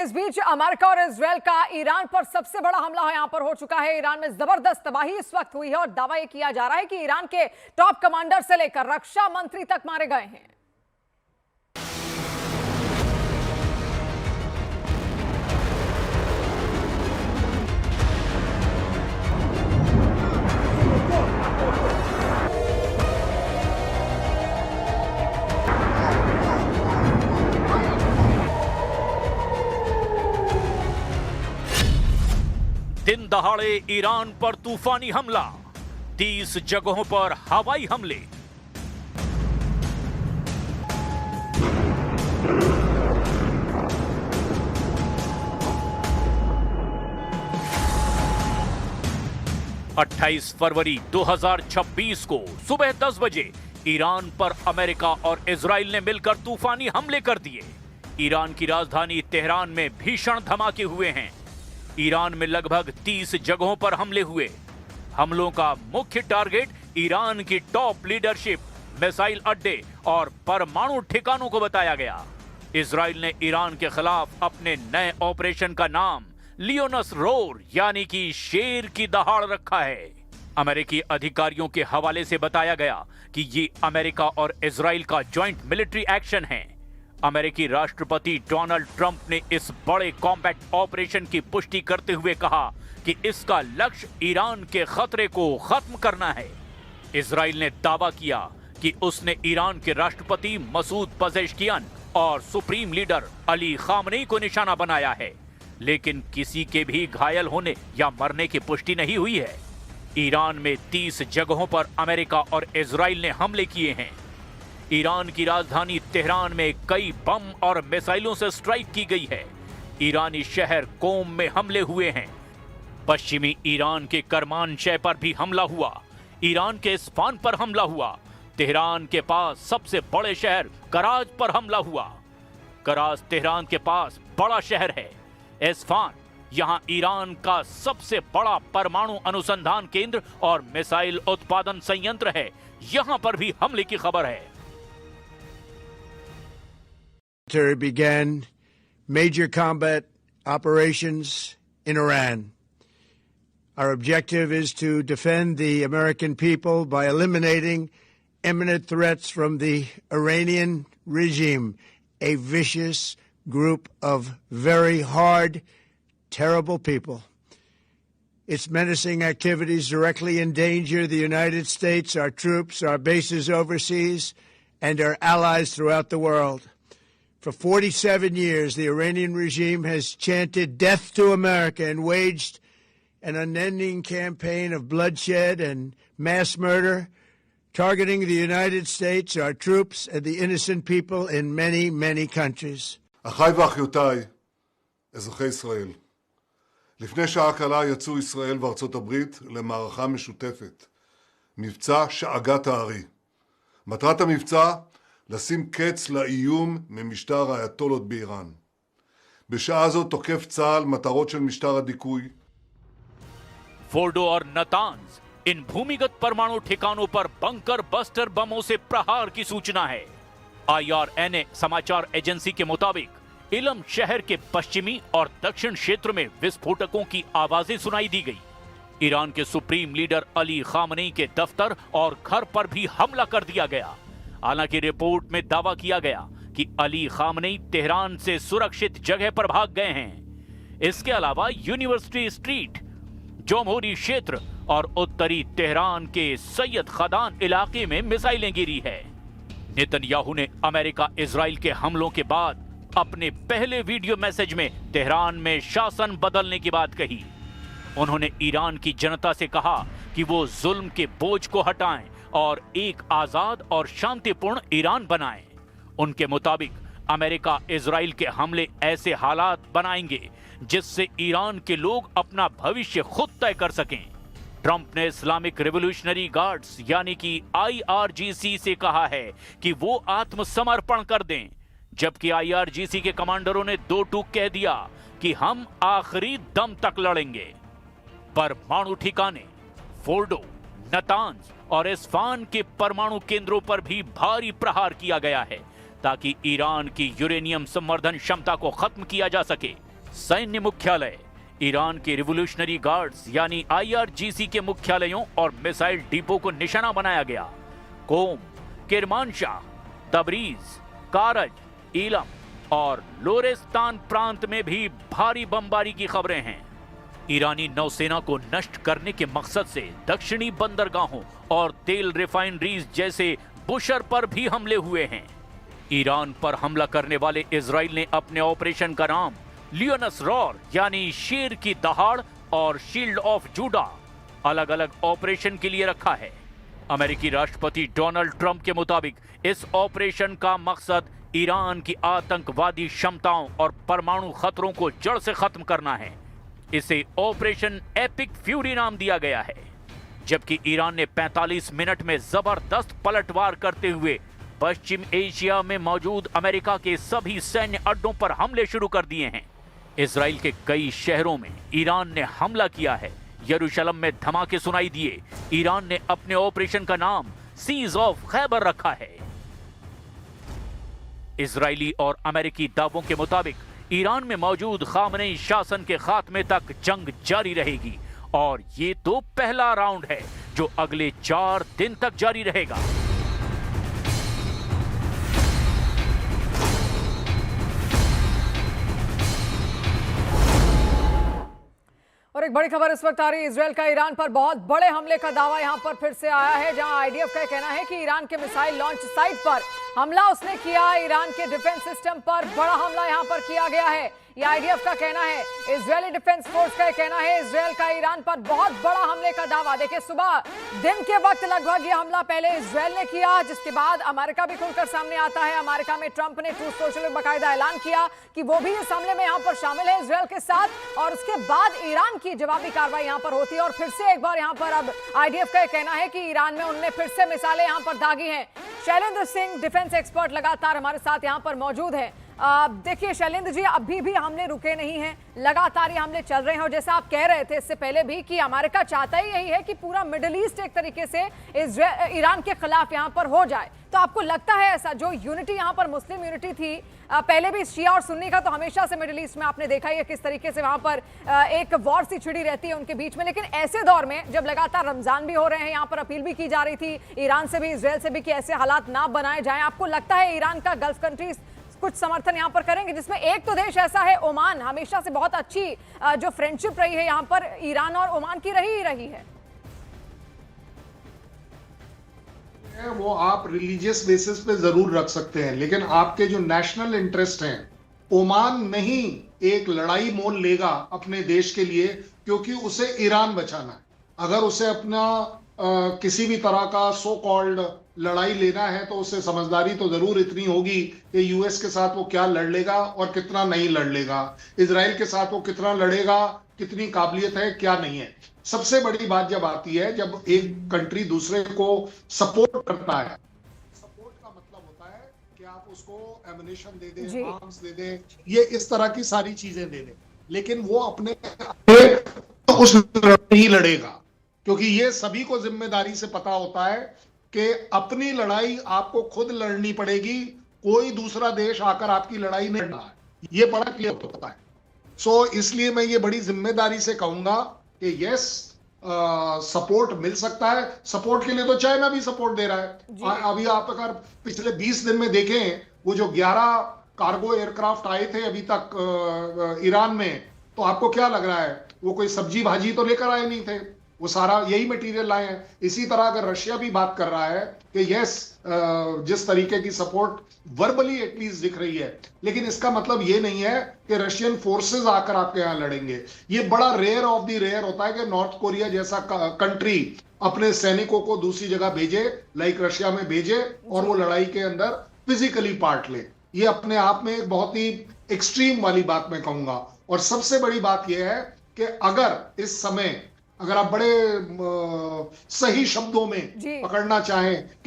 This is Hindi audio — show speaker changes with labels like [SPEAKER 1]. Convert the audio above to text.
[SPEAKER 1] इस बीच अमेरिका और इजरायल का ईरान पर सबसे बड़ा हमला यहां पर हो चुका है। ईरान में जबरदस्त तबाही इस वक्त हुई है और दावा यह किया जा रहा है कि ईरान के टॉप कमांडर से लेकर रक्षा मंत्री तक मारे गए हैं।
[SPEAKER 2] दिन दहाड़े ईरान पर तूफानी हमला, 30 जगहों पर हवाई हमले। अट्ठाईस फरवरी 2026 को सुबह 10 बजे ईरान पर अमेरिका और इजराइल ने मिलकर तूफानी हमले कर दिए। ईरान की राजधानी तेहरान में भीषण धमाके हुए हैं। ईरान में लगभग 30 जगहों पर हमले हुए। हमलों का मुख्य टारगेट ईरान की टॉप लीडरशिप, मिसाइल अड्डे और परमाणु ठिकानों को बताया गया। इजराइल ने ईरान के खिलाफ अपने नए ऑपरेशन का नाम लियोनस रोर यानी कि शेर की दहाड़ रखा है। अमेरिकी अधिकारियों के हवाले से बताया गया कि ये अमेरिका और इजराइल का ज्वाइंट मिलिट्री एक्शन है। अमेरिकी राष्ट्रपति डोनाल्ड ट्रंप ने इस बड़े कॉम्बैट ऑपरेशन की पुष्टि करते हुए कहा कि इसका लक्ष्य ईरान के खतरे को खत्म करना है। इजराइल ने दावा किया कि उसने ईरान के राष्ट्रपति मसूद पजेश्कियान और सुप्रीम लीडर अली खामनेई को निशाना बनाया है, लेकिन किसी के भी घायल होने या मरने की पुष्टि नहीं हुई है। ईरान में 30 जगहों पर अमेरिका और इजराइल ने हमले किए हैं। ईरान की राजधानी तेहरान में कई बम और मिसाइलों से स्ट्राइक की गई है। ईरानी शहर कोम में हमले हुए हैं। पश्चिमी ईरान के करमानशह पर भी हमला हुआ। ईरान के इस्फान पर हमला हुआ। तेहरान के पास सबसे बड़े शहर कराज पर हमला हुआ। कराज तेहरान के पास बड़ा शहर है। इस्फान यहां ईरान का सबसे बड़ा परमाणु अनुसंधान केंद्र और मिसाइल उत्पादन संयंत्र है। यहां पर भी हमले की खबर है।
[SPEAKER 3] Began major combat operations in Iran. Our objective is to defend the American people by eliminating imminent threats from the Iranian regime, a vicious group of very hard, terrible people. Its menacing activities directly endanger the United States, our troops, our bases overseas, and our allies throughout the world. For 47 years, the Iranian regime has chanted death to America and waged an unending campaign of bloodshed and mass murder, targeting the United States, our troops, and the innocent people in many, many countries.
[SPEAKER 4] אחיי ואחיותיי, אזרחי ישראל, לפני שעה קלה יצאו ישראל וארצות הברית למערכה משותפת, מבצע שאגת הארי. מטרת המבצע לשים קץ לאיום ממשטר האייתולות באיראן. בשעה זו תוקף צה"ל מטרות של משטר הדיכוי.
[SPEAKER 2] Fordow और नतांज, इन भूमिगत परमाणु ठिकानों पर बंकर बस्टर बमों से प्रहार की सूचना है। IRNA समाचार एजेंसी के मुताबिक इलम शहर के पश्चिमी और दक्षिण क्षेत्र में विस्फोटकों की आवाजें सुनाई दी गई। ईरान के सुप्रीम लीडर अली खामनेई के दफ्तर और घर पर भी हमला कर दिया गया। हालांकि रिपोर्ट में दावा किया गया कि अली खामनेई तेहरान से सुरक्षित जगह पर भाग गए हैं। इसके अलावा यूनिवर्सिटी स्ट्रीट, जोमहूरी क्षेत्र और उत्तरी तेहरान के सैयद खदान इलाके में मिसाइलें गिरी है। नेतन्याहू ने अमेरिका इजराइल के हमलों के बाद अपने पहले वीडियो मैसेज में तेहरान में शासन बदलने की बात कही। उन्होंने ईरान की जनता से कहा कि वो जुल्म के बोझ को हटाएं और एक आजाद और शांतिपूर्ण ईरान बनाएं। उनके मुताबिक अमेरिका इजराइल के हमले ऐसे हालात बनाएंगे जिससे ईरान के लोग अपना भविष्य खुद तय कर सकें। ट्रंप ने इस्लामिक रिवॉल्यूशनरी गार्ड्स यानी कि IRGC से कहा है कि वो आत्मसमर्पण कर दें, जबकि IRGC के कमांडरों ने दो टूक कह दिया कि हम आखिरी दम तक लड़ेंगे। परमाणु ठिकाने फोर्डो, नतांज और इस्फान के परमाणु केंद्रों पर भी भारी प्रहार किया गया है ताकि ईरान की यूरेनियम संवर्धन क्षमता को खत्म किया जा सके। सैन्य मुख्यालय, ईरान के रिवोल्यूशनरी गार्ड्स यानी IRGC के मुख्यालयों और मिसाइल डिपो को निशाना बनाया गया। कोम, किरमानशाह, तबरीज, कारज, इलम और लोरेस्तान प्रांत में भी भारी बमबारी की खबरें हैं। ईरानी नौसेना को नष्ट करने के मकसद से दक्षिणी बंदरगाहों और तेल रिफाइनरीज जैसे बुशर पर भी हमले हुए हैं। ईरान पर हमला करने वाले इजराइल ने अपने ऑपरेशन का नाम लियोनस रॉर यानी शेर की दहाड़ और शील्ड ऑफ जूडा अलग अलग ऑपरेशन के लिए रखा है। अमेरिकी राष्ट्रपति डोनाल्ड ट्रंप के मुताबिक इस ऑपरेशन का मकसद ईरान की आतंकवादी क्षमताओं और परमाणु खतरों को जड़ से खत्म करना है। इसे ऑपरेशन एपिक फ्यूरी नाम दिया गया है। जबकि ईरान ने 45 मिनट में जबरदस्त पलटवार करते हुए पश्चिम एशिया में मौजूद अमेरिका के सभी सैन्य अड्डों पर हमले शुरू कर दिए हैं। इजराइल के कई शहरों में ईरान ने हमला किया है। यरूशलेम में धमाके सुनाई दिए। ईरान ने अपने ऑपरेशन का नाम सीज ऑफ खैबर रखा है। इजरायली और अमेरिकी दावों के मुताबिक ईरान में मौजूद खामनेई शासन के खात्मे तक जंग जारी रहेगी और ये तो पहला राउंड है जो अगले 4 दिन तक जारी रहेगा।
[SPEAKER 1] और एक बड़ी खबर इस वक्त आ रही है। इजरायल का ईरान पर बहुत बड़े हमले का दावा यहां पर फिर से आया है, जहां IDF का कहना है कि ईरान के मिसाइल लॉन्च साइट पर हमला उसने किया। ईरान के डिफेंस सिस्टम पर बड़ा हमला यहां पर किया गया है, यह IDF का कहना है। इजरायली डिफेंस फोर्स का कहना है इजरायल का ईरान पर बहुत बड़ा हमले का दावा। देखिए, सुबह दिन के वक्त लगभग यह हमला पहले इजरायल ने किया, जिसके बाद अमेरिका भी खुलकर सामने आता है। अमेरिका में ट्रंप ने ट्रूथ सोशल में बाकायदा ऐलान किया कि वो भी इस हमले में यहां पर शामिल है इजरायल के साथ। और उसके बाद ईरान की जवाबी कार्रवाई यहां पर होती है और फिर से एक बार यहां पर अब IDF का कहना है कि ईरान में उनने फिर से मिसाइलें यहां पर दागी हैं। शैलेंद्र सिंह, डिफेंस एक्सपर्ट, लगातार हमारे साथ यहां पर मौजूद है। देखिए शैलेंद्र जी, अभी भी हमले रुके नहीं हैं, लगातार ये हमले चल रहे हैं। और जैसा आप कह रहे थे इससे पहले भी कि अमेरिका चाहता ही यही है कि पूरा मिडिल ईस्ट एक तरीके से ईरान के खिलाफ यहाँ पर हो जाए। तो आपको लगता है ऐसा, जो यूनिटी यहाँ पर मुस्लिम यूनिटी थी, पहले भी शिया और सुन्नी का तो हमेशा से मिडिल ईस्ट में आपने देखा ही है किस तरीके से वहां पर एक वॉर सी छिड़ी रहती है उनके बीच में। लेकिन ऐसे दौर में जब लगातार रमजान भी हो रहे हैं, यहाँ पर अपील भी की जा रही थी ईरान से भी, इजरायल से भी, कि ऐसे हालात ना बनाए जाएं, आपको लगता है ईरान का गल्फ कंट्रीज कुछ समर्थन यहाँ पर करेंगे? जिसमें एक तो देश ऐसा है ओमान, हमेशा से बहुत अच्छी जो फ्रेंडशिप रही है यहाँ पर ईरान और ओमान की रही है।
[SPEAKER 5] वो आप रिलीजियस बेसिस पे जरूर रख सकते हैं, लेकिन आपके जो नेशनल इंटरेस्ट हैं, ओमान नहीं एक लड़ाई मोल लेगा अपने देश के लिए, क्योंकि उसे ईरान बचाना है। अगर उसे अपना किसी भी तरह का सो कॉल्ड लड़ाई लेना है तो उसे समझदारी तो जरूर इतनी होगी कि यूएस के साथ वो क्या लड़ लेगा और कितना नहीं लड़ लेगा, इजराइल के साथ वो कितना लड़ेगा, कितनी काबिलियत है, क्या नहीं है। सबसे बड़ी बात जब आती है, जब एक कंट्री दूसरे को सपोर्ट करता है, सपोर्ट का मतलब होता है कि आप उसको एमुनिशन दे दें, आर्म्स दे दें, ये इस तरह की सारी चीजें दे दें, लेकिन वो अपने उस नहीं लड़ेगा, क्योंकि ये सभी को जिम्मेदारी से पता होता है कि अपनी लड़ाई आपको खुद लड़नी पड़ेगी, कोई दूसरा देश आकर आपकी लड़ाई नहीं लड़ना है। ये बड़ा क्लियर होता है। सो इसलिए मैं ये बड़ी जिम्मेदारी से कहूंगा कि यस, सपोर्ट मिल सकता है। सपोर्ट के लिए तो चाइना भी सपोर्ट दे रहा है। अभी आप अगर पिछले 20 दिन में देखें, वो जो 11 कार्गो एयरक्राफ्ट आए थे अभी तक ईरान में, तो आपको क्या लग रहा है, वो कोई सब्जी भाजी तो लेकर आए नहीं थे, वो सारा यही मटेरियल लाए हैं। इसी तरह अगर रशिया भी बात कर रहा है कि यस, जिस तरीके की सपोर्ट वर्बली एटलीस्ट दिख रही है, लेकिन इसका मतलब ये नहीं है कि रशियन फोर्सेस आकर आपके यहां लड़ेंगे। ये बड़ा रेयर ऑफ द रेयर होता है कि नॉर्थ कोरिया जैसा कंट्री अपने सैनिकों को दूसरी जगह भेजे, लाइक रशिया में भेजे, और वो लड़ाई के अंदर फिजिकली पार्ट ले। ये अपने आप में एक बहुत ही एक्सट्रीम वाली बात मैं कहूंगा। और सबसे बड़ी बात यह है कि अगर इस समय, अगर आप बड़े सही शब्दों में पकड़ना चाहें